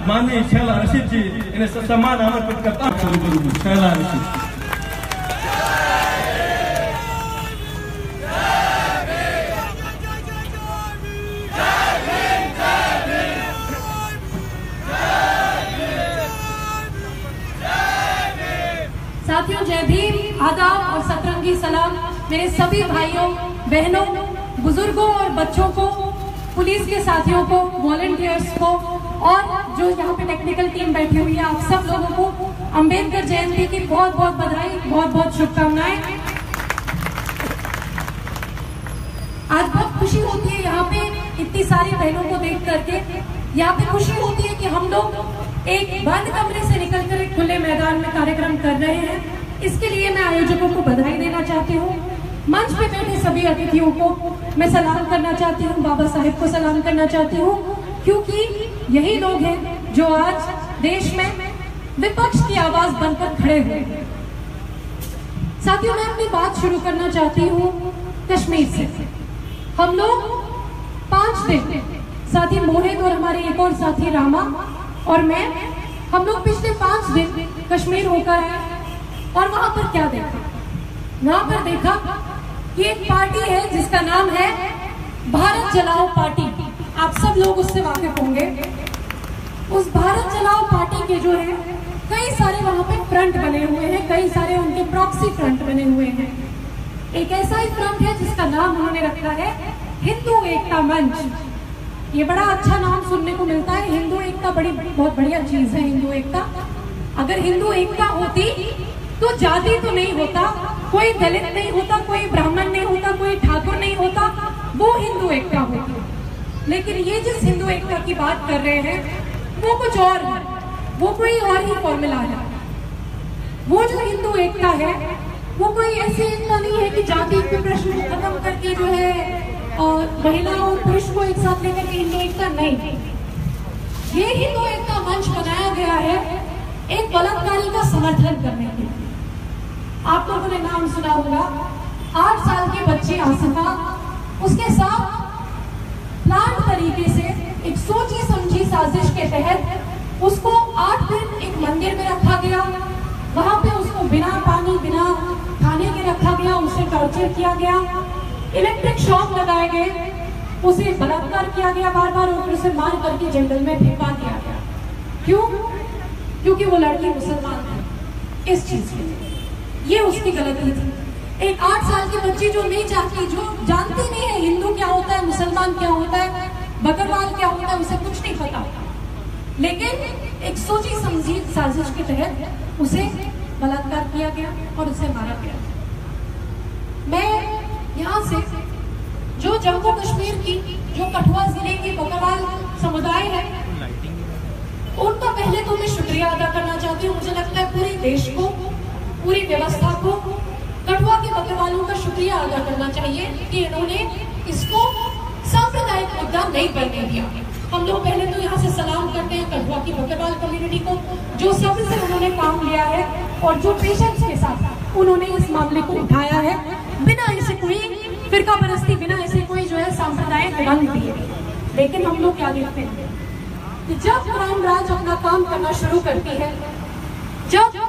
माननीय शैला रशीद जी इन्हें सम्मान समर्पित करता हूँ। शैला रशीद। साथियों, जय भीम, आदाब और सतरंगी सलाम मेरे सभी भाइयों, बहनों, बुजुर्गों और बच्चों को, पुलिस के साथियों को, वॉलंटियर्स को और जो यहाँ पे टेक्निकल टीम बैठी हुई है, आप सब लोगों को अंबेडकर जयंती की बहुत बहुत बधाई, बहुत बहुत शुभकामनाएं। आज बहुत खुशी होती है यहाँ पे इतनी सारी बहनों को देख करके। यहाँ पे खुशी होती है कि हम लोग एक बंद कमरे से निकलकर एक खुले मैदान में कार्यक्रम कर रहे हैं। इसके लिए मैं आयोजकों को बधाई देना चाहती हूँ। मंच पे बैठे सभी अतिथियों को मैं सलाम करना चाहती हूँ, बाबा साहेब को सलाम करना चाहती हूँ, क्योंकि यही लोग हैं जो आज देश में विपक्ष की आवाज बनकर खड़े हुए हैं। साथियों, मैं अपनी बात शुरू करना चाहती हूँ कश्मीर से। हम लोग 5 दिन, साथी मोहित और हमारे एक और साथी रामा और मैं, हम लोग पिछले 5 दिन कश्मीर होकर आए और वहां पर क्या देखा? वहां पर देखा कि एक पार्टी है जिसका नाम है भारत जलाओ पार्टी। आप सब लोग उससे वाकिफ होंगे। उस भारत जलाओ पार्टी के जो है कई सारे वहां पे फ्रंट बने हुए हैं, कई सारे उनके प्रॉक्सी फ्रंट बने हुए हैं। एक ऐसा ही फ्रंट है जिसका नाम उन्होंने रखा है हिंदू एकता मंच। ये बड़ा अच्छा नाम सुनने को मिलता है। हिंदू एकता बहुत बढ़िया चीज है। हिंदू एकता, अगर हिंदू एकता होती तो जाति तो नहीं होता, कोई दलित नहीं होता, कोई ब्राह्मण नहीं होता, कोई ठाकुर नहीं होता, वो हिंदू एकता होती। लेकिन ये जिस हिंदू एकता की बात कर रहे हैं वो कुछ और है, वो कोई और ही फॉर्मूला है। वो जो हिंदू एकता है वो कोई ऐसी एकता नहीं है कि जाति के प्रश्न को खत्म करके जो है और महिला और पुरुष को एक साथ लेकर के हिंदू एकता नहीं। ये हिंदू एकता मंच बनाया गया है एक बलात्कारी का समर्थन करने के लिए। आप लोगों ने नाम सुना होगा, 8 साल की बच्ची आसिफा, उसके साथ प्लान तरीके से एक सोची समझी साजिश के तहत उसको 8 दिन एक मंदिर में रखा गया। वहां पे उसको बिना पानी बिना खाने के रखा गया, उसे टॉर्चर किया गया, इलेक्ट्रिक शॉक लगाए गए, उसे बलात्कार किया गया बार बार और उसे मार करके जंगल में फेंका दिया गया। क्यों? क्योंकि वो लड़की मुसलमान थी। इस चीज के लिए ये उसकी गलती थी। एक 8 साल की बच्ची जो नहीं चाहती, जो जानती नहीं है हिंदू क्या होता है, मुसलमान क्या होता है, बकरवाल क्या होता है, उसे कुछ नहीं पता, लेकिन एक सोची समझी साजिश के तहत उसे बलात्कार किया गया और उसे मारा गया। मैं यहाँ से जो जम्मू कश्मीर की, जो कठुआ जिले की बकरवाल समुदाय है, उनका पहले तो मैं शुक्रिया अदा करना चाहती हूँ। मुझे लगता है पूरे देश को, पूरी व्यवस्था को, कठुआ के बकरवालों का शुक्रिया अदा करना चाहिए कि इन्होंने इसको सांप्रदायिक मुद्दा नहीं बनने दिया। हम लोग पहले तो यहाँ से सलाम करते हैं कठुआ की बकरवाल कम्युनिटी को, जो सबसे उन्होंने काम लिया है और जो पेशेंस के साथ उन्होंने इस मामले को उठाया है, बिना इसे कोई फिरका परस्ती, बिना इसे कोई जो है सांप्रदायिक रंग दिए। लेकिन हम लोग क्या देखते हैं कि जब क्राइम ब्रांच अपना काम करना शुरू करती है, जब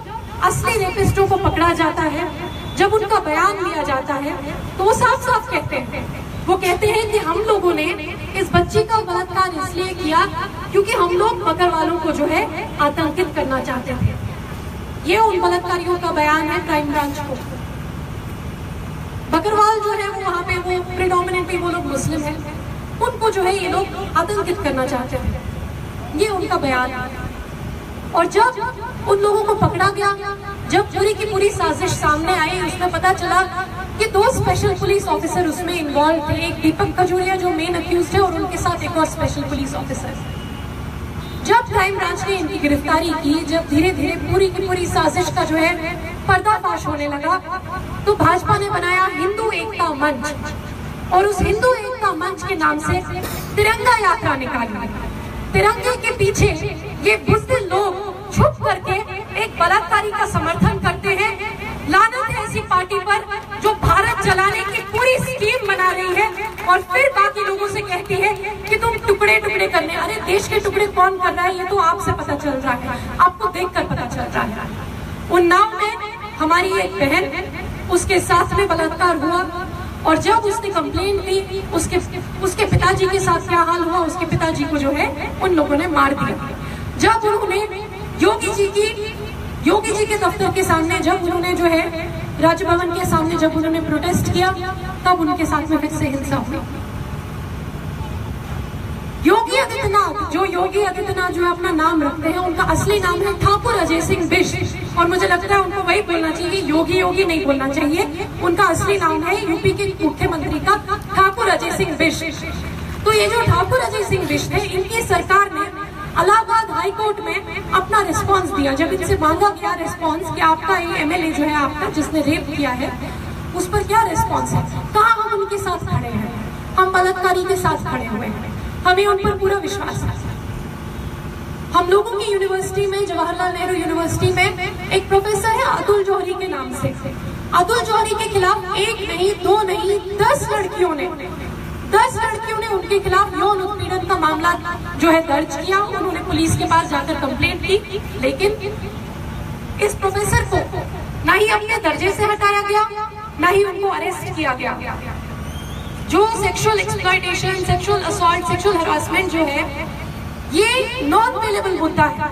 असली रेपिस्टों को पकड़ा जाता है, जब उनका बयान लिया जाता है, तो वो साफ साफ कहते हैं, वो कहते हैं कि हम लोगों ने इस बच्ची का बलात्कार इसलिए किया क्योंकि हम लोग बकरवालों को जो है आतंकित करना चाहते थे। ये उन बलात्कारियों का बयान है क्राइम ब्रांच को। बकरवाल जो है वो वहाँ पे वो प्रेडोमिनेटली वो लोग मुस्लिम हैं, उनको जो है ये लोग आतंकित करना चाहते हैं, ये उनका बयान है। और जब उन लोगों को पकड़ा गया, जब पूरी की पूरी साजिश सामने आई, उसमें पता चला कि 2 स्पेशल पुलिस ऑफिसर उसमें इन्वॉल्व थे। एक दीपक खजूरिया जो मेन अक्यूज्ड है और उनके साथ एक और स्पेशल पुलिस ऑफिसर। जब क्राइम ब्रांच ने इनकी गिरफ्तारी की, जब धीरे धीरे पूरी की पूरी साजिश का जो है पर्दाफाश होने लगा, तो भाजपा ने बनाया हिंदू एकता मंच और उस हिंदू एकता मंच के नाम से तिरंगा यात्रा निकाली। तिरंगे के पीछे ये बुज़दिल लोग छुप करके एक बलात्कारी का समर्थन करते हैं। लानत है ऐसी पार्टी पर जो भारत जलाने की पूरी स्कीम बना रही है और फिर बाकी लोगों से कहती है कि तुम टुकड़े टुकड़े करने। अरे देश के टुकड़े कौन कर रहा है, ये तो आप आपसे पता चल रहा है, आपको देखकर पता चल रहा है। उन्नाव में हमारी एक बहन, उसके साथ में बलात्कार हुआ और जब उसने कंप्लेंट दी, उसके पिताजी के साथ क्या हाल हुआ, उसके पिताजी को जो है उन लोगों ने मार दिया। जब उन्होंने योगी जी के दफ्तर के सामने, जब उन्होंने जो है राजभवन के सामने जब उन्होंने प्रोटेस्ट किया, तब उनके साथ में फिर से हिंसा हुई। योगी आदित्यनाथ जो अपना नाम रखते हैं, उनका असली नाम है ठाकुर अजय सिंह बिष्ट, और मुझे लगता है उनको वही बोलना चाहिए, योगी नहीं बोलना चाहिए। उनका असली नाम है यूपी के मुख्यमंत्री का ठाकुर अजय सिंह बिष्ट। तो ये जो ठाकुर अजय सिंह बिष्ट है, इनकी सरकार ने इलाहाबाद हाई कोर्ट में अपना रिस्पांस दिया। जब इनसे मांगा गया रिस्पांस कि आपका ये एमएलए जो है आपका, जिसने रेप किया है, उस पर क्या रिस्पांस है, कहा हम उनके साथ खड़े हैं, हम बलात्कारी के साथ खड़े हुए हैं, हमें उन पर पूरा विश्वास है। हम लोगों की यूनिवर्सिटी में, जवाहरलाल नेहरू यूनिवर्सिटी में एक प्रोफेसर है अतुल जौहरी के नाम से। अतुल जौहरी के खिलाफ 1 नहीं 2 नहीं 10 लड़कियों ने उनके खिलाफ यौन उत्पीड़न का मामला जो है दर्ज किया। उन्होंने पुलिस के पास जाकर कंप्लेंट की, लेकिन इस प्रोफेसर को ना ही अपने दर्जे से हटाया गया, ना ही उनको अरेस्ट किया गया। जो sexual exploitation, sexual assault, sexual harassment जो है, ये नॉन बेलेबल मुद्दा है।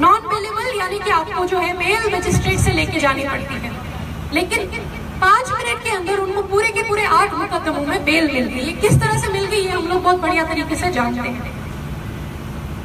नॉन बेलेबल यानी कि आपको जो है मेल मजिस्ट्रेट से लेके जानी पड़ती है, लेकिन 5 मिनट के अंदर उनको पूरे के पूरे 8 मुकदमों में बेल मिल गई है। किस तरह से मिल गई है हम लोग बहुत बढ़िया तरीके से जानते हैं।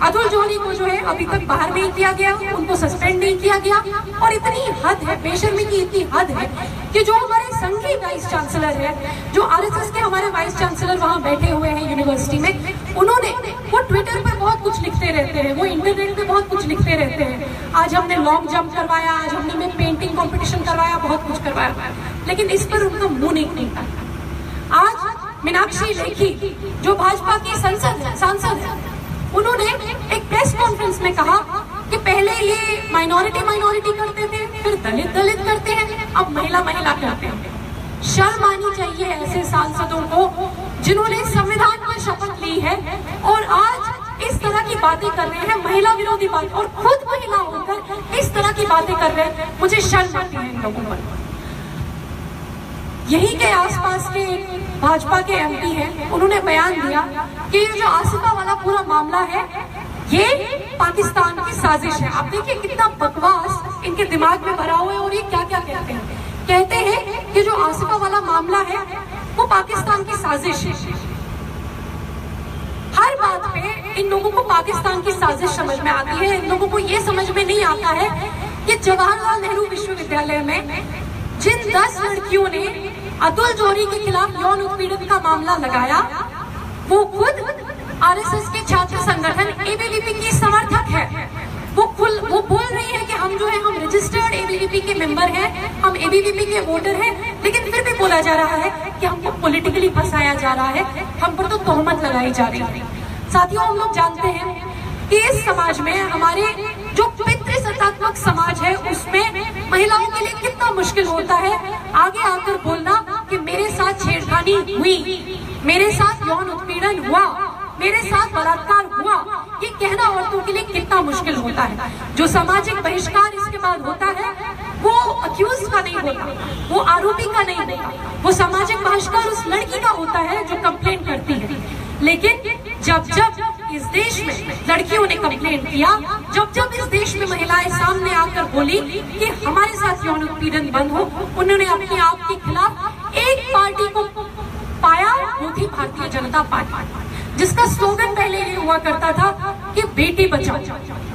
अतुल जौहरी को जो है अभी तक बाहर नहीं किया गया, उनको सस्पेंड नहीं किया गया, और इतनी हद है, बेशर्मी की इतनी हद है कि जो हमारे संघीय वाइस चांसलर है, जो आरएसएस के हमारे वाइस चांसलर वहां बैठे हुए हैं यूनिवर्सिटी में, उन्होंने, वो ट्विटर पर बहुत कुछ लिखते रहते हैं, वो इंटरनेट पे बहुत कुछ लिखते रहते हैं। आज हमने लॉन्ग जंप करवाया, आज हमने पेंटिंग कॉम्पिटिशन करवाया, बहुत कुछ करवाया, लेकिन इस पर उनका मुंह नहीं खुलता। आज मीनाक्षी लेखी जो भाजपा की सांसद है, उन्होंने एक प्रेस कॉन्फ्रेंस में कहा कि पहले ये माइनॉरिटी करते थे, फिर दलित करते हैं, अब महिला करते हैं। शर्म आनी चाहिए ऐसे सांसदों को जिन्होंने संविधान पर शपथ ली है और आज इस तरह की बातें कर रहे हैं, महिला विरोधी बात, और खुद महिला होकर इस तरह की बातें कर रहे हैं। मुझे शर्म आती है इन लोगों पर। यही के आसपास के भाजपा के एमपी हैं, उन्होंने बयान दिया कि ये जो आसिफा वाला पूरा मामला है, ये पाकिस्तान की साजिश है। आप देखिए कितना बकवास इनके दिमाग में भरा हुआ है, और ये क्या क्या कहते हैं कि जो आसिफा वाला मामला है वो पाकिस्तान की साजिश है। हर बात पे इन लोगों को पाकिस्तान की साजिश समझ में आती है। इन लोगों को ये समझ में नहीं आता है कि जवाहरलाल नेहरू विश्वविद्यालय में जिन 10 लड़कियों ने अतुल जौहरी के खिलाफ यौन उत्पीड़न का मामला लगाया, वो खुद आरएसएस के छात्र संगठन एबीवीपी की समर्थक है। वो बोल रही है कि हम जो है, हम रजिस्टर्ड एबीवीपी के मेंबर हैं, हम एबीवीपी के वोटर हैं, लेकिन फिर भी बोला जा रहा है कि हमको पॉलिटिकली फंसाया जा रहा है, हम पर तो तोहमत लगाई जा रही है। साथियों, हम लोग जानते हैं कि इस समाज में, हमारे जो पितृसत्तात्मक समाज है, उसमें महिलाओं के लिए कितना मुश्किल होता है आगे आकर बोलना कि मेरे साथ छेड़खानी हुई, मेरे साथ यौन उत्पीड़न हुआ, मेरे साथ बलात्कार हुआ। ये कहना औरतों के लिए कितना मुश्किल होता है। जो सामाजिक बहिष्कार इसके बाद होता है, वो अक्यूज का नहीं होता, वो आरोपी का नहीं होता, वो सामाजिक बहिष्कार उस लड़की का होता है जो कंप्लेंट करती है। लेकिन जब इस देश में लड़कियों ने कंप्लेंट किया, जब इस देश में महिलाएं सामने आकर बोली कि हमारे साथ यौन उत्पीड़न बंद हो, उन्होंने अपने आप के खिलाफ एक पार्टी को पाया, वो थी भारतीय जनता पार्टी, जिसका स्लोगन पहले ये हुआ करता था कि बेटी बचाओ।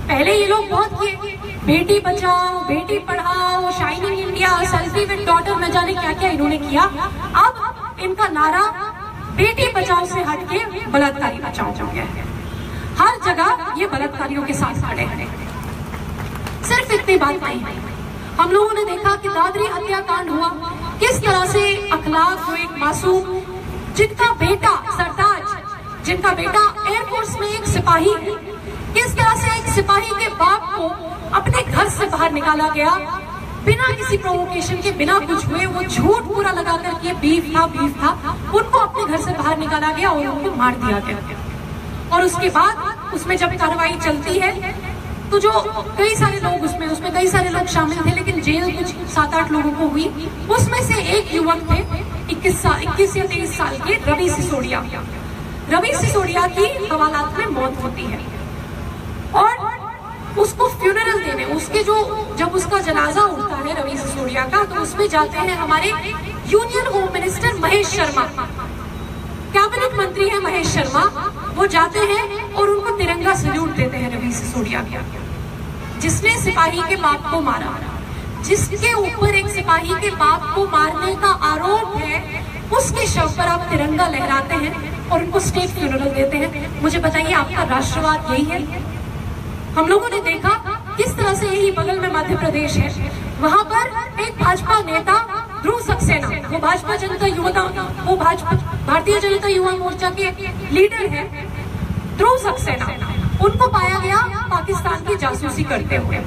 पहले ये लोग बहुत किए, Beti Bachao, Beti Padhao, shining India, selfie with daughter, न जाने क्या क्या इन्होंने किया। अब इनका नारा बेटी बचाओ से हटके बलात्कारी बचाओ हो गया है। हर जगह ये बलात्कारियों के साथ खड़े हैं। सिर्फ इतनी बात नहीं है, हम लोगों ने देखा कि दादरी हत्याकांड हुआ, किस तरह से अखलाक जो एक मासूम, जिनका बेटा सरताज, जिनका बेटा एयरफोर्स में एक सिपाही है, किस तरह से एक सिपाही के बाप को अपने घर से बाहर निकाला गया बिना किसी प्रोवोकेशन के, बिना कुछ हुए। वो झूठ पूरा लगा करके बीफ था, उनको अपने घर से बाहर निकाला गया और उनको मार दिया गया। और उसके बाद उसमें जब कार्रवाई चलती है तो जो कई सारे लोग उसमें कई सारे लोग शामिल थे, लेकिन जेल कुछ 7-8 लोगों को हुई। उसमें से एक युवक थे 21 या 23 साल के रवि सिसोदिया। रवि सिसोदिया की हवालात में मौत होती है और उसको फ्यूनरल देने, उसके जब उसका जनाजा उठता है रवि सिसोदिया का, तो उसमें जाते हैं हमारे union home minister Mahesh Sharma, cabinet मंत्री है महेश शर्मा। वो जाते हैं और उनको तिरंगा सल्यूट देते हैं रवि सिसोदिया का, जिसने सिपाही के बाप को मारा, जिसके ऊपर एक सिपाही के बाप को मारने का आरोप है, उसके शव पर आप तिरंगा लहराते हैं और उनको स्टेट फ्यूनरल देते हैं। मुझे बताइए, आपका राष्ट्रवाद यही है? हम लोगों ने देखा किस तरह से, यही बगल में मध्य प्रदेश है, वहां पर एक भाजपा नेता ध्रुव सक्सेना, वो भारतीय जनता युवा मोर्चा के लीडर है ध्रुव सक्सेना, उनको पाया गया पाकिस्तान की जासूसी करते हुए।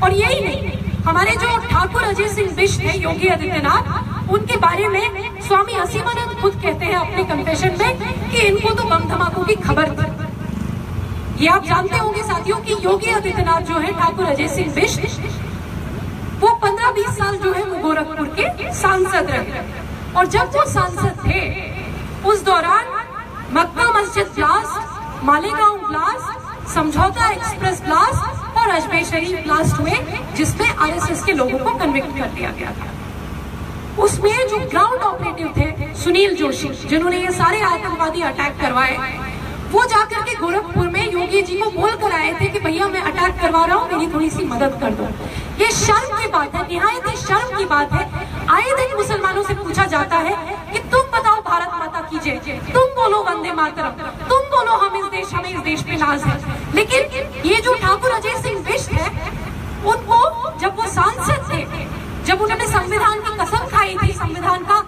और यही नहीं, हमारे जो ठाकुर अजय सिंह बिष्ट है, योगी आदित्यनाथ, उनके बारे में स्वामी असीमानंद खुद कहते हैं अपने कन्फेशन में कि इनको तो बम धमाकों की खबर थी। ये आप जानते होंगे साथियों कि योगी आदित्यनाथ जो है, ठाकुर अजय सिंह बिष्ट, वो 15-20 साल जो है वो गोरखपुर के सांसद रहे। और जब वो सांसद थे, उस दौरान मक्का मस्जिद ब्लास्ट, मालेगांव ब्लास्ट, समझौता एक्सप्रेस ब्लास्ट और अजमेर शरीफ ब्लास्ट हुए, जिसमें आरएसएस के लोगों को कन्विक्ट कर दिया गया था। उसमें जो ग्राउंड ऑपरेटिव थे सुनील जोशी, जिन्होंने ये सारे आतंकवादी अटैक करवाए, वो जाकर के गोरखपुर में योगी जी को बोल कर आए थे कि भैया मैं अटैक करवा रहा हूँ, मेरी थोड़ी सी मदद कर दो। ये शर्म की बात है, निहायत ही शर्म की बात है। आए दिन मुसलमानों से पूछा जाता है कि तुम बताओ भारत माता की जय, तुम बोलो वंदे मातरम, तुम बोलो हमें इस देश पे नाज है। लेकिन ये जो ठाकुर अजय सिंह बिष्ट है, उनको जब वो सांसद थे, जब उन्होंने संविधान की कसम खाई थी, संविधान का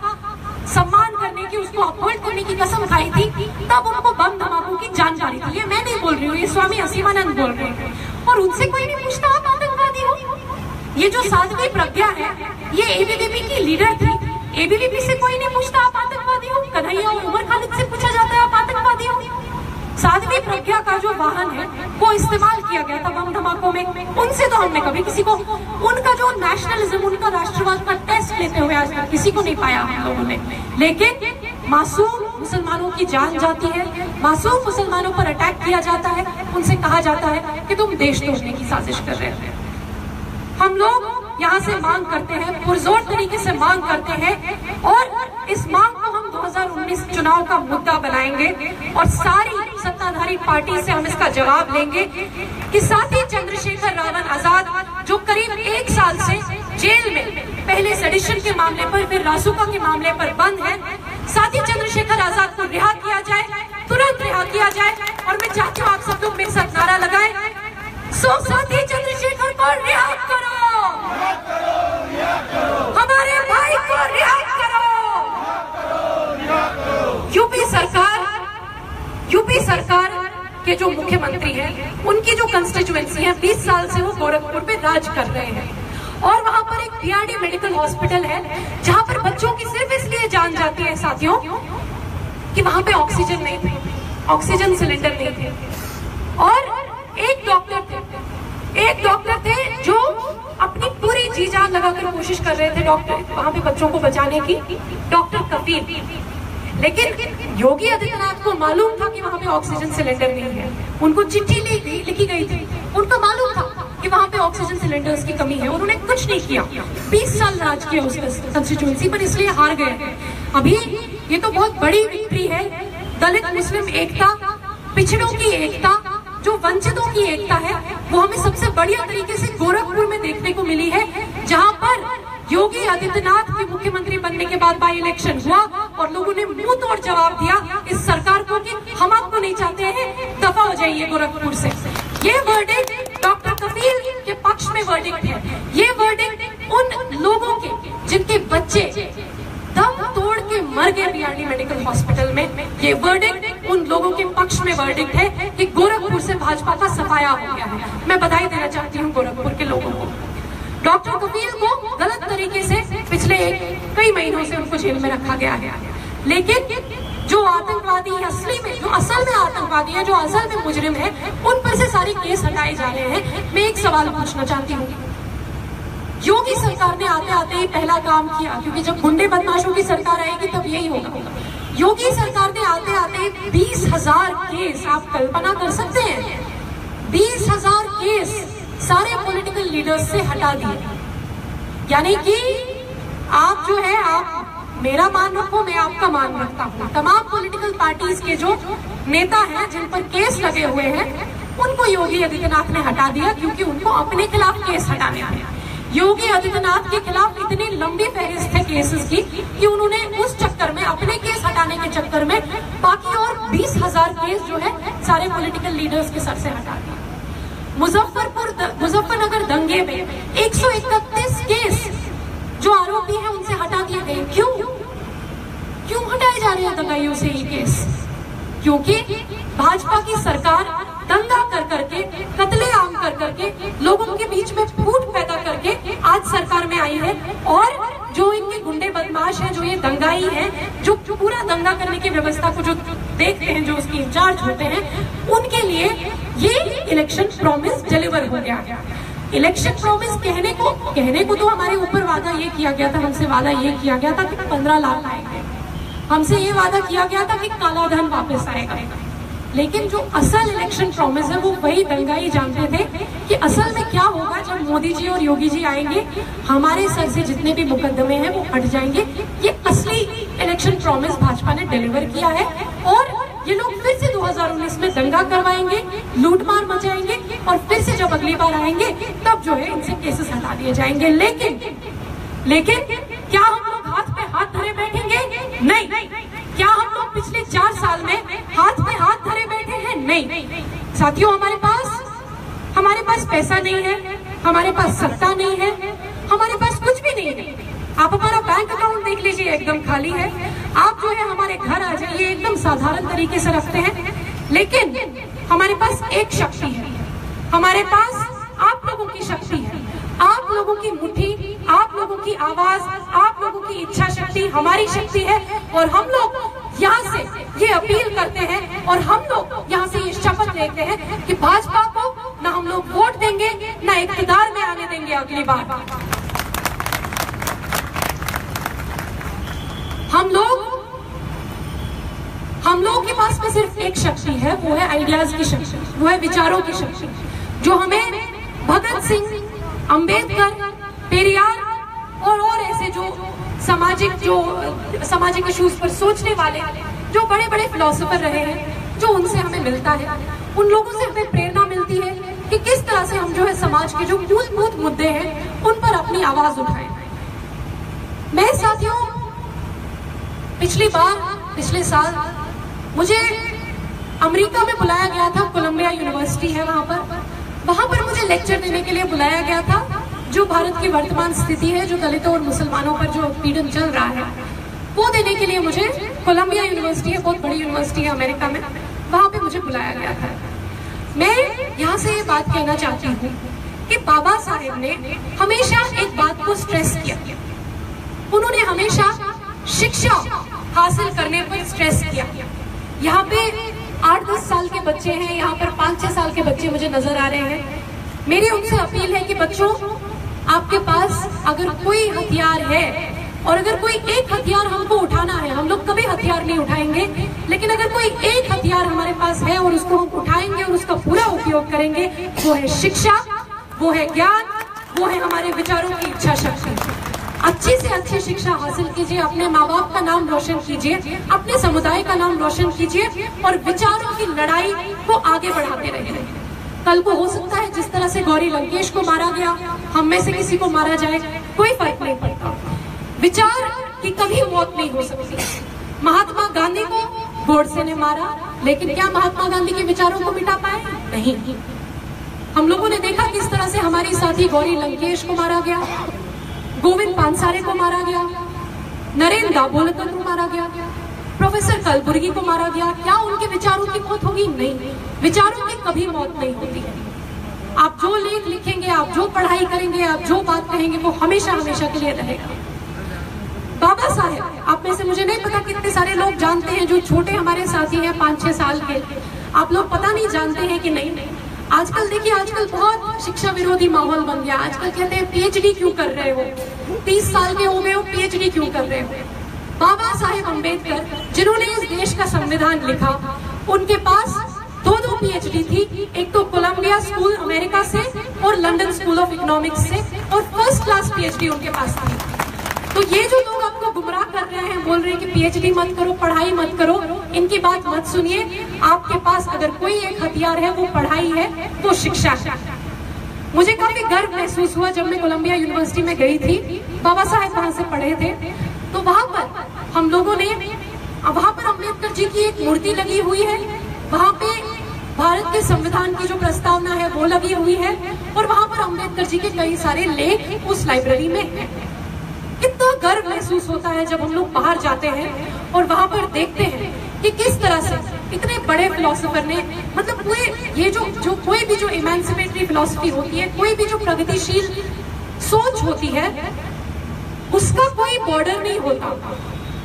सम्मान करने की, उसको अपहोल्ड करने की कसम खाई थी, तब उनको बम धमाकों की जानकारी थी। ये मैं नहीं बोल रही हूँ, ये स्वामी असीमानंद बोल रहे हैं। और उनसे कोई नहीं पूछता आप आतंकवादी हो। ये जो साध्वी प्रज्ञा है, ये एबीवीपी की लीडर थी, एबीवीपी से कोई नहीं पूछता आप आतंकवादी हो। कन्हैया और उमर खालिद से पूछा जाता है आप आतंकवादी हो। साध्वी प्रज्ञा का जो वाहन है वो इस्तेमाल किया गया था बम धमाकों में, उनसे तो हमने कभी किसी को, उनका जो नेशनलिज्म, उनका राष्ट्रवाद का टेस्ट लेते हुए आज तक किसी को नहीं पाया हम लोगों ने। लेकिन मासूम मुसलमानों की जान जाती है, मासूम मुसलमानों पर अटैक किया जाता है, उनसे कहा जाता है कि तुम देश तोड़ने की साजिश कर रहे हो। हम लोग यहाँ से मांग करते हैं, पुरजोर तरीके से मांग करते हैं, और इस मांग को हम 2019 चुनाव का मुद्दा बनाएंगे और सारी सत्ताधारी पार्टी से हम इसका जवाब लेंगे कि साथी चंद्रशेखर रावण आजाद, जो करीब 1 साल से जेल में, पहले सेडिशन के मामले पर, फिर रासुका के मामले पर बंद है, साथी चंद्रशेखर आजाद को रिहा किया जाए, तुरंत रिहा किया जाए। और मैं चाहती हूँ आप सब लोग मेरे साथ नारा लगाएं, साथी चंद्रशेखर को रिहा करो, हमारे भाई को रिहा करो। यूपी सरकार के जो मुख्यमंत्री हैं, उनकी जो कंस्टिट्यूएंसी है, 20 साल से वो गोरखपुर पे राज कर रहे हैं। और वहां पर एक बीआरडी मेडिकल हॉस्पिटल है, जहां पर बच्चों की सिर्फ इसलिए जान जाती है साथियों कि वहां पे ऑक्सीजन नहीं थे, ऑक्सीजन सिलेंडर नहीं थे। और एक डॉक्टर थे जो अपनी पूरी जी जान लगाकर कोशिश कर रहे थे डॉक्टर वहां पे बच्चों को बचाने की, डॉक्टर कफील। लेकिन योगी आदित्यनाथ को मालूम था कि वहां पे ऑक्सीजन सिलेंडर नहीं है, उनको चिट्ठी लिखी गई थी, उनको मालूम था कि वहां पे ऑक्सीजन सिलेंडर्स की कमी है, उन्होंने कुछ नहीं किया। 20 साल राज किया उस कंस्टिट्यूएंसी पर, इसलिए हार गए। अभी ये तो बहुत बड़ी विक्ट्री है, दलित मुस्लिम एकता, पिछड़ों की एकता, जो वंचितों की एकता है, वो हमें सबसे बढ़िया तरीके से गोरखपुर में देखने को मिली है, जहां पर योगी आदित्यनाथ के मुख्यमंत्री बनने के बाद बाई इलेक्शन हुआ और लोगों ने मुंह तोड़ जवाब दिया इस सरकार को कि हम आपको नहीं चाहते हैं, दफा हो जाइए गोरखपुर से। ये वर्डिक्ट डॉक्टर कफील के पक्ष में वर्डिक्ट है। ये वर्डिक्ट उन लोगों के जिनके बच्चे दम तोड़ के मर गए बीआरडी मेडिकल हॉस्पिटल में, ये वर्डिक्ट उन लोगों के पक्ष में वर्डिक्ट है कि गोरखपुर से भाजपा का सफाया हो गया है। मैं बधाई देना चाहती हूँ गोरखपुर के लोगों को। डॉक्टर कफील को गलत तरीके से पिछले कई महीनों से उनको जेल में रखा गया है, लेकिन जो आतंकवादी असली में, जो असल में आतंकवादी है, जो असल में मुजरिम है, उन पर से सारे केस हटाए जा रहे हैं। मैं एक सवाल पूछना चाहती हूँ, योगी सरकार ने आते आते ही पहला काम किया, क्योंकि जब गुंडे बदमाशों की सरकार आएगी तब यही होगा। योगी सरकार ने आते आते 20,000 केस, आप कल्पना कर सकते हैं, 20,000 केस सारे पॉलिटिकल लीडर्स से हटा दिए। यानी कि आप जो है, आप मेरा मान रखो, मैं आपका मान रखता हूँ, तमाम पॉलिटिकल पार्टीज के जो नेता हैं जिन पर केस लगे हुए हैं, उनको योगी आदित्यनाथ ने हटा दिया, क्योंकि उनको अपने खिलाफ केस हटाने हैं। योगी आदित्यनाथ के खिलाफ इतनी लंबी फहरिस्त है केसेस की कि उन्होंने उस चक्कर में, अपने केस हटाने के चक्कर में, बाकी और 20,000 केस जो है सारे पॉलिटिकल लीडर्स के सर से हटा दिया। मुजफ्फरनगर दंगे में 131 केस जो आरोपी हैं उनसे हटा दिए गए। क्यों हटाए जा रहे हैं दंगाइयों से ये केस? क्योंकि भाजपा की सरकार दंगा कर करके, कत्लेआम कर करके, लोगों के बीच में फूट पैदा करके आज सरकार में आई है। और जो इनके गुंडे बदमाश हैं, जो ये दंगाई हैं, जो पूरा दंगा करने की व्यवस्था को जो देखते हैं, जो उसकी इंचार्ज होते हैं, उनके लिए ये इलेक्शन प्रॉमिस डिलीवर हो गया। इलेक्शन प्रॉमिस कहने को तो हमारे ऊपर वादा ये किया गया था, हमसे वादा ये किया गया था कि 15 लाख आएंगे, हमसे ये वादा किया गया था कि काला धन वापस आएगा। लेकिन जो असल इलेक्शन प्रॉमिस है वो वही दंगाई जानते थे कि असल में क्या होगा जब मोदी जी और योगी जी आएंगे, हमारे सर से जितने भी मुकदमे हैं वो हट जाएंगे। ये असली इलेक्शन प्रॉमिस भाजपा ने डिलीवर किया है और ये लोग फिर से 2019 में दंगा करवाएंगे, लूटमार मचाएंगे और फिर से जब अगली बार आएंगे तब जो है इनसे केसेस हटा दिए जाएंगे। लेकिन क्या हम लोग हाथ पे हाथ धरे बैठेंगे? नहीं। क्या हम लोग पिछले 4 साल में हाथ पे हाथ धरे बैठे हैं? नहीं साथियों, हमारे पास पैसा नहीं है, हमारे पास सत्ता नहीं है, हमारे पास कुछ भी नहीं है। आप हमारा बैंक अकाउंट देख लीजिए, एकदम खाली है। आप जो है हमारे घर आ जाइए, एकदम साधारण तरीके से रखते हैं। लेकिन हमारे पास एक शक्ति है, हमारे पास आप लोगों की शक्ति है, आप लोगों की मुट्ठी, आप लोगों की आवाज, आप लोगों की इच्छा शक्ति हमारी शक्ति है। और हम लोग यहाँ से ये अपील करते हैं और हम लोग यहाँ से ये शपथ लेते हैं कि भाजपा को ना हम लोग वोट देंगे, ना इक़्तिदार में आने देंगे अगली बार। हम लोग के पास में सिर्फ एक शक्ति है, वो है आइडियाज की शक्ति, वो है विचारों की शक्ति, जो हमें भगत सिंह, अंबेडकर, पेरियार और ऐसे जो सामाजिक इश्यूज पर सोचने वाले जो बड़े बड़े फिलोसोफर रहे हैं, जो उनसे हमें मिलता है, उन लोगों से हमें प्रेरणा मिलती है कि किस तरह से हम जो है समाज के जो मूलभूत मुद्दे हैं उन पर अपनी आवाज उठाएं। मैं साथियों, पिछले साल मुझे अमेरिका में बुलाया गया था, कोलंबिया यूनिवर्सिटी है वहां पर मुझे लेक्चर देने के लिए बुलाया गया था। जो भारत की वर्तमान स्थिति है, जो दलितों और मुसलमानों पर जो पीड़न चल रहा है, वो देने के लिए मुझे कोलंबिया यूनिवर्सिटी है, बहुत बड़ी यूनिवर्सिटी है अमेरिका में, वहां पे मुझे बुलाया गया था। मैं यहाँ से ये बात कहना चाहती हूँ कि बाबा साहेब ने हमेशा एक बात को स्ट्रेस किया, उन्होंने हमेशा शिक्षा हासिल करने पर स्ट्रेस किया। यहाँ पे 8-10 साल के बच्चे हैं, यहाँ पर 5-6 साल के बच्चे मुझे नजर आ रहे हैं। मेरी उनसे अपील है कि बच्चों, आपके पास अगर कोई हथियार है और अगर कोई एक हथियार हमको उठाना है, हम लोग कभी हथियार नहीं उठाएंगे, लेकिन अगर कोई एक हथियार हमारे पास है और उसको हम उठाएंगे और उसका पूरा उपयोग करेंगे, वो है शिक्षा, वो है ज्ञान, वो है हमारे विचारों की इच्छा शक्ति। अच्छी से अच्छी शिक्षा हासिल कीजिए, अपने माँ बाप का नाम रोशन कीजिए, अपने समुदाय का नाम रोशन कीजिए और विचारों की लड़ाई को आगे बढ़ाते रहिए। कल को हो सकता है जिस तरह से गौरी लंकेश को मारा गया, हम में से किसी को मारा जाए, कोई फर्क नहीं पड़ता। विचार की कभी मौत नहीं हो सकती। महात्मा गांधी को गोडसे ने मारा, लेकिन क्या महात्मा गांधी के विचारों को मिटा पाए? नहीं। हम लोगों ने देखा किस तरह से हमारी साथी गौरी लंकेश को मारा गया, गोविंद पानसारे को मारा गया, नरेंद्र दाभोलकर को मारा गया, प्रोफेसर कलबुर्गी को मारा गया। क्या उनके विचारों की मौत होगी? नहीं, विचारों की कभी मौत नहीं होती है। आप जो लेख लिखेंगे, आप जो पढ़ाई करेंगे, आप जो बात कहेंगे, वो हमेशा हमेशा के लिए रहेगा। बाबा साहेब, आप में में से मुझे नहीं पता कितने सारे लोग जानते हैं, जो छोटे हमारे साथी हैं 5-6 साल के, आप लोग पता नहीं जानते हैं कि नहीं। आजकल देखिए, आजकल बहुत शिक्षा विरोधी माहौल बन गया। आजकल कहते हैं पीएचडी क्यों कर रहे हो, 30 साल के हो गए हो, पीएचडी क्यों कर रहे हो। बाबा साहेब अम्बेडकर जिन्होंने इस देश का संविधान लिखा, उनके पास 2 पीएचडी थी। एक तो कोलंबिया स्कूल अमेरिका से और लंदन स्कूल ऑफ इकोनॉमिक्स से, और फर्स्ट क्लास पीएचडी उनके पास थी। तो ये जो लोग आपको गुमराह कर रहे हैं, बोल रहे हैं कि पीएचडी मत करो, पढ़ाई मत करो, इनकी बात मत सुनिए। आपके पास अगर कोई एक हथियार है वो पढ़ाई है, वो शिक्षा है। मुझे काफी गर्व महसूस हुआ जब मैं कोलंबिया यूनिवर्सिटी में गई थी। बाबा साहेब वहां से पढ़े थे, तो वहां पर हम लोगों ने, वहां पर अम्बेडकर जी की एक मूर्ति लगी हुई है, वहां पे भारत के संविधान की जो प्रस्तावना है वो लगी हुई है, और वहां पर अम्बेडकर जी के कई सारे लेख उस लाइब्रेरी में है। कितना गर्व महसूस होता है जब हम लोग बाहर जाते हैं और वहां पर देखते हैं कि किस तरह से इतने बड़े फिलोसोफर ने, मतलब पूरे ये जो कोई भी जो इमेंसिपेटरी फिलोसफी होती है, कोई भी जो प्रगतिशील सोच होती है, उसका कोई बॉर्डर नहीं होता,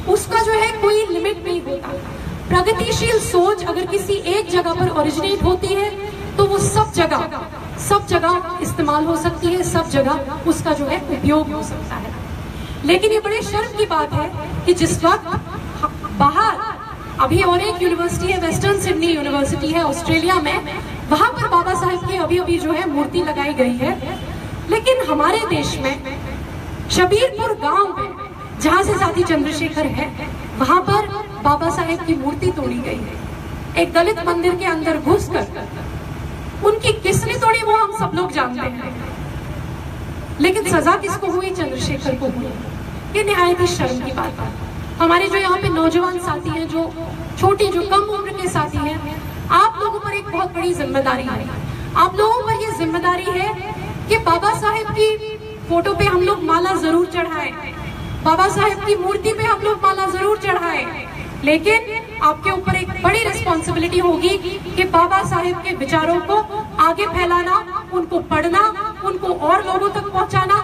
उसका जो है कोई लिमिट नहीं होता। प्रगतिशील सोच अगर किसी एक जगह पर ओरिजिनेट होती है तो वो सब जगह इस्तेमाल हो सकती है, सब जगह उसका जो है उपयोग हो सकता है। लेकिन ये बड़े शर्म की बात है कि जिस वक्त बाहर अभी और एक यूनिवर्सिटी है, वेस्टर्न सिडनी यूनिवर्सिटी है ऑस्ट्रेलिया में, वहां पर बाबा साहेब की अभी जो है मूर्ति लगाई गई है, लेकिन हमारे देश में शबीरपुर गांव में जहां से साथी चंद्रशेखर है, वहां पर बाबा साहेब की मूर्ति तोड़ी गई है। एक दलित मंदिर के अंदर घुसकर उनकी किसने तोड़ी वो हम सब लोग जानते हैं, लेकिन सजा किसको हुई? चंद्रशेखर को हुई। ये निहायत ही शर्म की बात है। हमारे जो यहाँ पे नौजवान साथी हैं, जो छोटी, जो कम उम्र के साथी हैं, आप लोगों पर एक बहुत बड़ी जिम्मेदारी है। आप लोगों पर ये जिम्मेदारी है कि बाबा साहेब की फोटो पे हम लोग माला जरूर चढ़ाएं, बाबा साहेब की मूर्ति पे हम लोग माला जरूर चढ़ाएं, लेकिन आपके ऊपर एक बड़ी रिस्पॉन्सिबिलिटी होगी कि बाबा साहेब के विचारों को आगे फैलाना, उनको पढ़ना, उनको और लोगों तक पहुंचाना,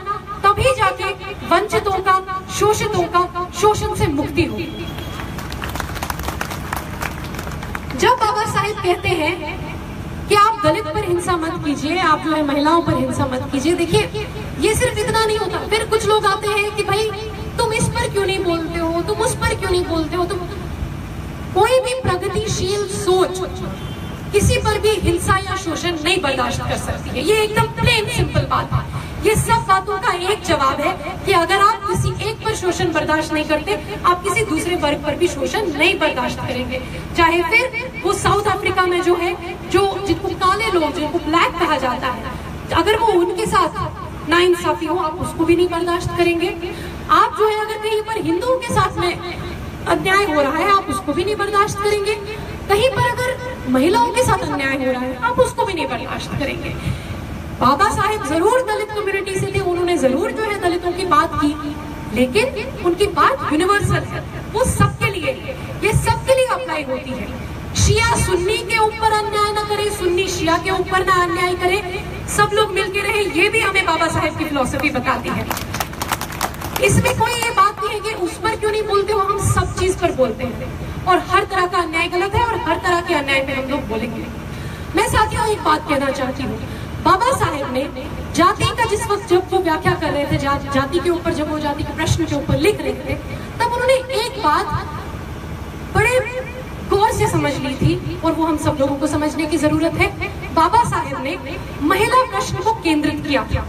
तभी जाके वंचितों का, शोषितों का शोषण से मुक्ति होगी। जब बाबा साहेब कहते हैं कि आप दलित पर हिंसा मत कीजिए, आप जो है महिलाओं पर हिंसा मत कीजिए, देखिए ये सिर्फ इतना नहीं होता। फिर कुछ लोग आते हैं कि भाई तुम इस पर क्यों नहीं बोलते हो, तुम उस पर क्यों नहीं बोलते हो। तुम कोई भी प्रगतिशील सोच किसी पर भी हिंसा या शोषण नहीं बर्दाश्त कर सकती है। ये एकदम प्लेन सिंपल बात है। ये सब बातों का एक जवाब है कि अगर आप किसी एक पर शोषण बर्दाश्त नहीं करते, आप किसी दूसरे वर्ग पर भी शोषण नहीं बर्दाश्त करेंगे। चाहे फिर वो साउथ अफ्रीका में जो है, जो जिनको काले लोग, जिनको ब्लैक कहा जाता है, अगर वो उनके साथ नाइंसाफी हो, आप उसको भी नहीं बर्दाश्त करेंगे। आप जो है अगर कहीं पर हिंदुओं के साथ में अन्याय हो रहा है, आप उसको भी नहीं बर्दाश्त करेंगे। कहीं पर अगर महिलाओं के साथ अन्याय हो रहा है, आप उसको भी नहीं बर्दाश्त करेंगे। बाबा साहेब जरूर दलित कम्युनिटी से थे, उन्होंने जरूर जो है दलितों की बात की, लेकिन उनकी बात यूनिवर्सल है, वो सबके लिए, ये सबके लिए अप्लाई होती है। शिया सुन्नी के ऊपर अन्याय ना करे, सुन्नी शिया के ऊपर ना अन्याय करे, सब लोग मिलके रहे, ये भी हमें बाबा साहेब की फिलॉसफी बताती है। इसमें कोई ये बात नहीं है कि उस पर क्यों नहीं बोलते हो, हम सब चीज पर बोलते हैं, और हर तरह का अन्याय गलत है और हर तरह के अन्याय पे हम लोग बोलेंगे। मैं साथियों एक बात कहना चाहती हूँ, बाबा साहेब ने जाति का जिस वक्त जब वो व्याख्या कर रहे थे, जाति के ऊपर जब वो जाति के प्रश्न के ऊपर लिख रहे थे, तब उन्होंने एक बात बड़े गौर से समझ ली थी, और वो हम सब लोगों को समझने की जरूरत है। बाबा साहेब ने महिला प्रश्न को केंद्रित किया था।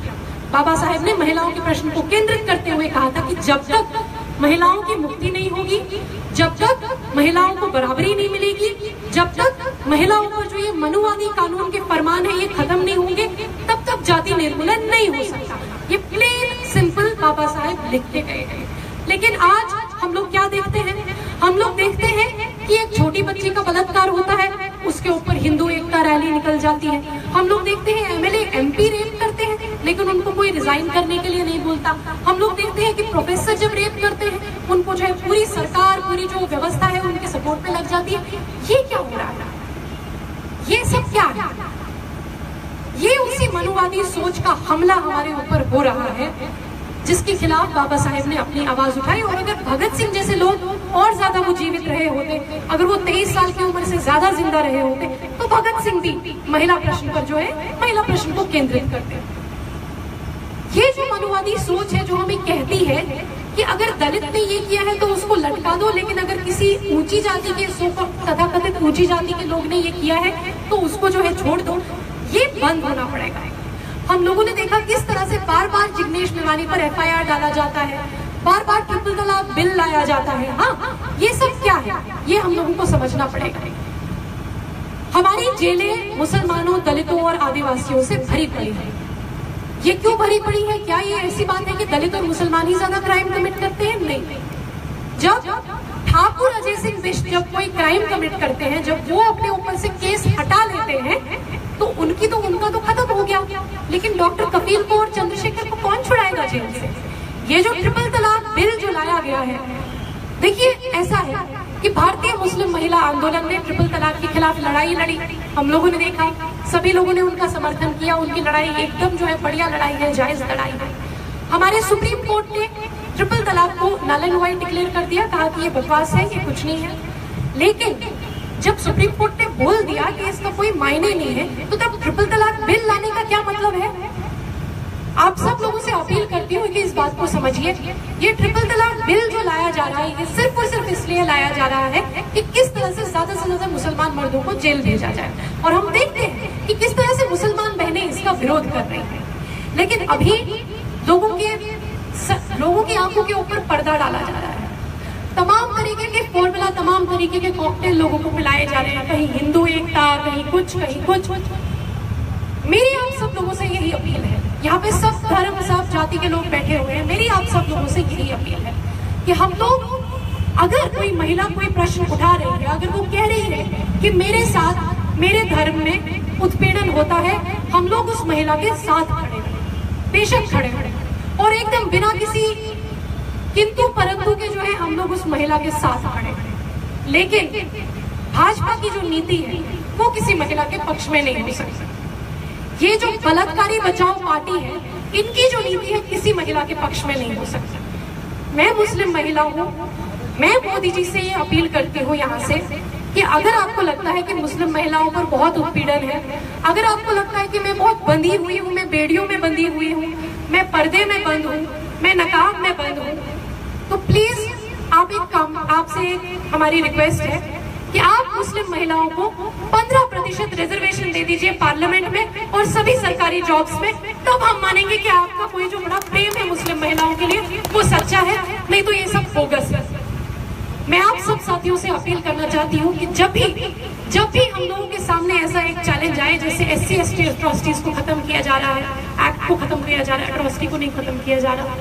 बाबा साहेब ने महिलाओं के प्रश्न को केंद्रित करते हुए कहा था कि जब तक महिलाओं की मुक्ति नहीं होगी, जब तक महिलाओं को बराबरी नहीं मिलेगी, जब तक महिलाओं पर जो ये मनुवादी कानून के फरमान है ये खत्म नहीं होंगे, तब तक जाति निर्मूलन नहीं हो सकता। ये प्लेन सिंपल बाबा साहेब लिखते गए हैं। लेकिन आज हम लोग क्या देखते हैं? हम लोग देखते हैं कि एक छोटी बच्ची का बलात्कार होता है, उसके ऊपर हिंदू एकता रैली निकल जाती है। हम लोग देखते हैं एमएलए एमपी रेप करते हैं, लेकिन उनको कोई रिजाइन करने के लिए नहीं बोलता। हम लोग देखते हैं कि प्रोफेसर जब रेप करते हैं, उनको जो है पूरी सरकार, पूरी जो व्यवस्था है उनके सपोर्ट पे लग जाती है। ये क्या हो रहा है? ये सब क्या है? ये उसी मनुवादी सोच का हमला हमारे ऊपर हो रहा है, जिसके खिलाफ बाबा साहेब ने अपनी आवाज उठाई। और अगर भगत सिंह जैसे लोग और ज्यादा वो जीवित रहे होते, अगर वो 23 साल की उम्र से ज्यादा जिंदा रहे होते, तो भगत सिंह भी महिला प्रश्न पर जो है महिला प्रश्न को केंद्रित करते। ये जो मनुवादी सोच है जो हमें कहती है कि अगर दलित ने ये किया है तो उसको लटका दो, लेकिन अगर किसी ऊंची जाति के तथाकथित ऊंची जाति के लोग ने ये किया है तो उसको जो है छोड़ दो, ये बंद होना पड़ेगा। हम लोगों ने देखा किस तरह से बार बार जिग्नेश मेवानी पर FIR डाला जाता है, बार बार ट्रिपल तलाक बिल लाया जाता है। हाँ, ये सब क्या है, ये हम लोगों को समझना पड़ेगा। हमारी जेलें मुसलमानों, दलितों और आदिवासियों से भरी पड़ी है। ये क्यों भरी पड़ी है? क्या ये ऐसी बात है कि दलित और मुसलमान ही ज्यादा क्राइम कमिट करते हैं? नहीं। जब ठाकुर अजय सिंह बिष्ट जब कोई क्राइम कमिट करते हैं, जब वो अपने ऊपर से केस हटा लेते हैं, तो उनका तो खत्म हो गया। लेकिन डॉक्टर कपिल को और चंद्रशेखर को कौन छुड़ाएगा जेल से? ये जो ट्रिपल तलाक बिल जो लाया गया है, देखिए ऐसा है कि भारतीय मुस्लिम महिला आंदोलन ने ट्रिपल तलाक के खिलाफ लड़ाई लड़ी। हम लोगों ने देखा, सभी लोगों ने उनका समर्थन किया। उनकी लड़ाई एकदम जो है बढ़िया लड़ाई है, जायज लड़ाई है। हमारे सुप्रीम कोर्ट ने ट्रिपल तलाक को नल एंड वाइड डिक्लेयर कर दिया, कहा कि ये बकवास है, ये कुछ नहीं है। लेकिन जब सुप्रीम कोर्ट ने बोल दिया कि इसका कोई मायने नहीं है, तो तब ट्रिपल तलाक बिल लाने का क्या मतलब है? आप सब लोगों से अपील करती हूँ कि इस बात को समझिए। ये ट्रिपल तलाक बिल जो लाया जा रहा है, ये सिर्फ और सिर्फ इसलिए लाया जा रहा है कि किस तरह से ज्यादा मुसलमान मर्दों को जेल भेजा जाए। और हम देखते हैं कि किस तरह से मुसलमान बहनें इसका विरोध कर रही हैं। लेकिन अभी लोगों की आंखों के ऊपर पर्दा डाला जा रहा है। तमाम तरीके के फॉर्मूला, तमाम तरीके के कॉकटेल लोगों को पिलाए जा रहे हैं। कहीं हिंदू एकता, कहीं कुछ, कहीं कुछ। मेरी आप सब लोगों से यही अपील है, यहाँ पे सब धर्म, सब जाति के लोग बैठे हुए हैं। मेरी आप सब लोगों से यही अपील है कि हम लोग, अगर कोई महिला कोई प्रश्न उठा रही है, अगर वो कह रही है कि मेरे साथ मेरे धर्म में उत्पीड़न होता है, हम लोग उस महिला के साथ खड़े हैं, बेशक खड़े हैं, और एकदम बिना किसी किंतु परंतु के जो है हम लोग उस महिला के साथ खड़े हैं। लेकिन भाजपा की जो नीति है वो किसी महिला के पक्ष में नहीं हो सकती। ये जो बलात्कारी बचाओ पार्टी है, इनकी जो नीति है किसी महिला के पक्ष में नहीं हो सकती। मैं मुस्लिम महिला हूँ, मैं मोदी जी से ये अपील करती हूँ यहाँ से कि अगर आपको लगता है कि मुस्लिम महिलाओं पर बहुत उत्पीड़न है, अगर आपको लगता है कि मैं बहुत बंधी हुई हूँ, मैं बेड़ियों में बंधी हुई हूँ, मैं पर्दे में बंद हूँ, मैं नकाब में बंद हूँ, तो प्लीज आप एक काम, आपसे हमारी रिक्वेस्ट है कि आप मुस्लिम महिलाओं को 15% रिजर्वेशन दे दीजिए पार्लियामेंट में और सभी सरकारी जॉब्स में। तब हम मानेंगे कि आपका कोई जो बड़ा प्रेम है मुस्लिम महिलाओं के लिए वो सच्चा है, नहीं तो ये सब बोगस है। मैं आप सब साथियों से अपील करना चाहती हूँ कि जब भी हम लोगों के सामने ऐसा एक चैलेंज आए, जैसे SC ST एट्रोसिटीज को खत्म किया जा रहा है, एक्ट को खत्म किया जा रहा है, एट्रोसिटी को नहीं खत्म किया जा रहा,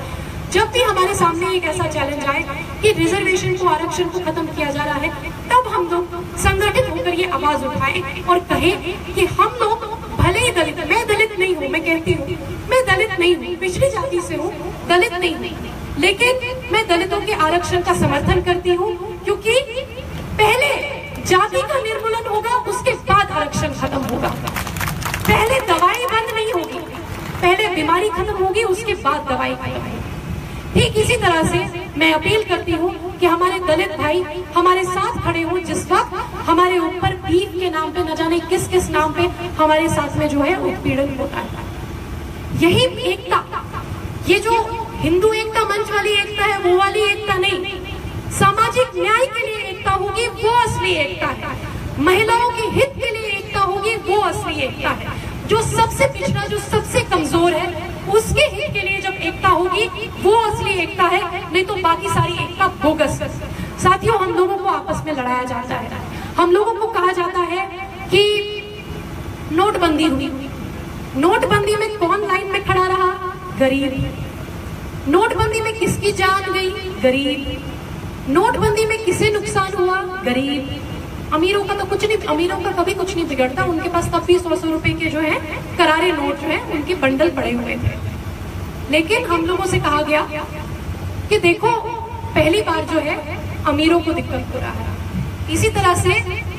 जब भी हमारे सामने एक ऐसा चैलेंज आए कि रिजर्वेशन को, आरक्षण को खत्म किया जा रहा है, तब हम लोग संगठित होकर ये आवाज उठाएं और कहें कि हम लोग भले ही दलित, मैं दलित नहीं हूँ, मैं कहती हूँ मैं दलित नहीं हूँ, पिछड़ी जाति से हूँ, दलित नहीं हूँ, लेकिन मैं दलितों के आरक्षण का समर्थन करती हूँ, क्योंकि पहले जाति का निर्मूलन होगा, उसके बाद आरक्षण खत्म होगा। पहले दवाई बंद नहीं होगी, पहले बीमारी खत्म होगी, उसके बाद दवाई खत्म होगी। ठीक इसी तरह से मैं अपील करती हूँ कि हमारे दलित भाई हमारे साथ खड़े हों। जिस वक्त हमारे ऊपर भीख के नाम पे, न जाने किस किस नाम पे हमारे साथ में जो है उत्पीड़न होता है, यही एकता, ये जो हिंदू एकता मंच वाली एकता है वो वाली एकता नहीं, सामाजिक न्याय के लिए एकता होगी, वो असली एकता है। महिलाओं के हित के लिए एकता होगी, वो असली एकता है। जो सबसे पिछड़ा, जो सबसे कमजोर है, उसके हित के लिए जब एकता होगी वो असली एकता है, नहीं तो बाकी सारी एकता बोगस है। साथियों, हम लोगों को आपस में लड़ाया जाता है, हम लोगों को कहा जाता है कि नोटबंदी हुई, नोटबंदी में कौन लाइन में खड़ा रहा? गरीब। नोटबंदी में किसकी जान गई? गरीब। नोटबंदी में किसे नुकसान हुआ? गरीब। अमीरों का तो कुछ नहीं, अमीरों का कभी कुछ नहीं बिगड़ता, उनके पास तब भी 100 रुपए के जो है करारे नोट जो है उनके बंडल पड़े हुए थे। लेकिन हम लोगों से कहा गया कि देखो पहली बार जो है अमीरों को दिक्कत हो रहा है। इसी तरह से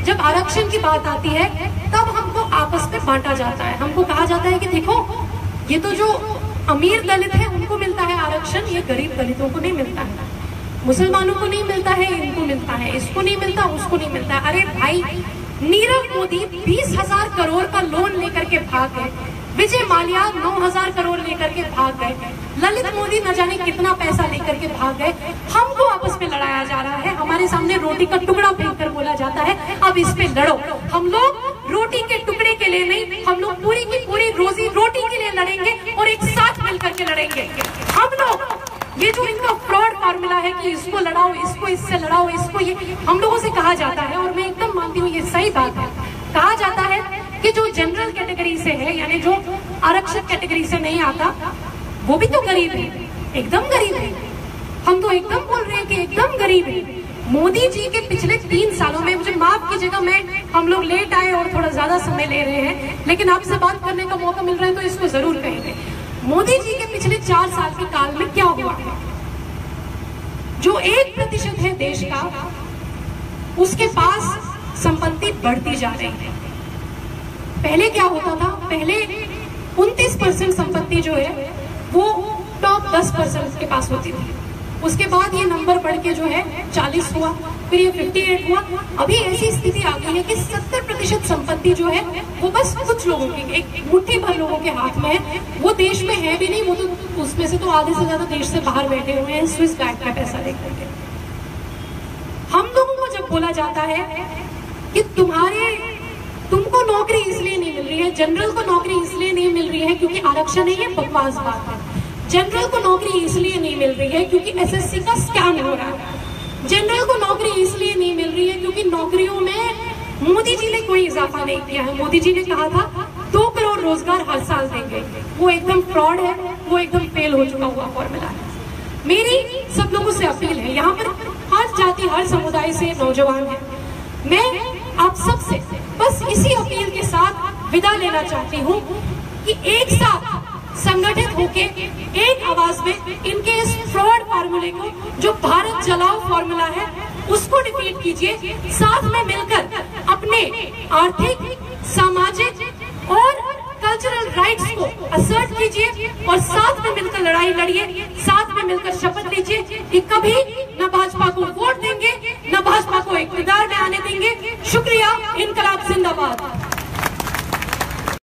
जब आरक्षण की बात आती है तब हमको आपस में बांटा जाता है, हमको कहा जाता है कि देखो ये तो जो अमीर दलित है उनको मिलता मिलता है आरक्षण, ये गरीब दलितों को नहीं मिलता है, मुसलमानों को नहीं मिलता है, इनको मिलता है, इसको नहीं मिलता, उसको नहीं मिलता। अरे भाई, नीरव मोदी 20,000 करोड़ का लोन लेकर के भाग गए, विजय माल्या 9,000 करोड़ लेकर के भाग गए, ललित मोदी न जाने कितना पैसा लेकर के भाग गए। हमको आपस में लड़ाया जा रहा है, हमारे सामने रोटी का टुकड़ा फेंक कर बोला जाता है अब इस पे लड़ो। हम लोग रोटी के टुकड़े के लिए नहीं, हम लोग पूरी की पूरी रोजी रोटी के लिए लड़ेंगे और एक साथ मिलकर के लड़ेंगे। हम लोग ये जो इनका फ्रॉड फार्मूला है कि इसको लड़ाओ, इसको इससे लड़ाओ, इसको ये हम लोगों से कहा जाता है, और मैं एकदम मानती हूँ ये सही बात है। कहा जाता है कि जो जनरल कैटेगरी से है, यानी जो आरक्षित कैटेगरी से नहीं आता, वो भी तो गरीब है, एकदम गरीब है। हम तो एकदम बोल रहे हैं कि एकदम गरीब है। मोदी जी के पिछले 3 सालों में, मुझे माफ कीजिएगा, मैं हम लोग लेट आए और थोड़ा ज्यादा समय ले रहे हैं, लेकिन आपसे बात करने का मौका मिल रहा है तो इसको जरूर कहेंगे। मोदी जी के पिछले 4 साल के काल में क्या हुआ है? जो 1% है देश का, उसके पास संपत्ति बढ़ती जा रही है। पहले क्या होता था? पहले 29% संपत्ति जो है वो टॉप 10% के पास होती थी। उसके बाद ये नंबर बढ़ के जो है 40 हुआ, फिर ये 58 हुआ। अभी ऐसी स्थिति आ गई है कि 70% संपत्ति जो है वो बस कुछ लोगों की, एक मुट्ठी भर लोगों के हाथ में है। वो देश में है भी नहीं, वो तो उसमें से तो आधे से ज्यादा देश से बाहर बैठे हुए हैं स्विस बैंक का पैसा लेकर के। हम लोगों को जब बोला जाता है कि तुमको नौकरी इसलिए नहीं मिल रही है, जनरल को नौकरी इसलिए नहीं मिल रही है क्योंकि आरक्षण है, ये बकवास बात है। जनरल को नौकरी इसलिए नहीं मिल रही है क्योंकि एसएससी का स्कैम हो रहा है। जनरल को नौकरी इसलिए नहीं मिल रही है क्योंकि नौकरियों में मोदी जी ने कोई इजाफा नहीं किया है। मोदी जी ने कहा था 2 करोड़ रोजगार हर साल देंगे, वो एकदम फ्रॉड है, वो एकदम फेल हो चुका हुआ फॉर्मूला है। मेरी सब लोगों से अपील है, यहाँ पर हर जाति हर समुदाय से नौजवान है, मैं आप सबसे बस इसी अपील के साथ विदा लेना चाहती हूँ कि एक साथ संगठित होके एक आवाज में इनके इस फ्रॉड फार्मूले को, जो भारत जलाओ फार्मूला है, उसको डिफीट कीजिए। साथ में मिलकर अपने आर्थिक, सामाजिक और कल्चरल राइट्स को असर्ट कीजिए और साथ में मिलकर लड़ाई लड़िए, साथ में मिलकर शपथ लीजिए कि कभी न भाजपा को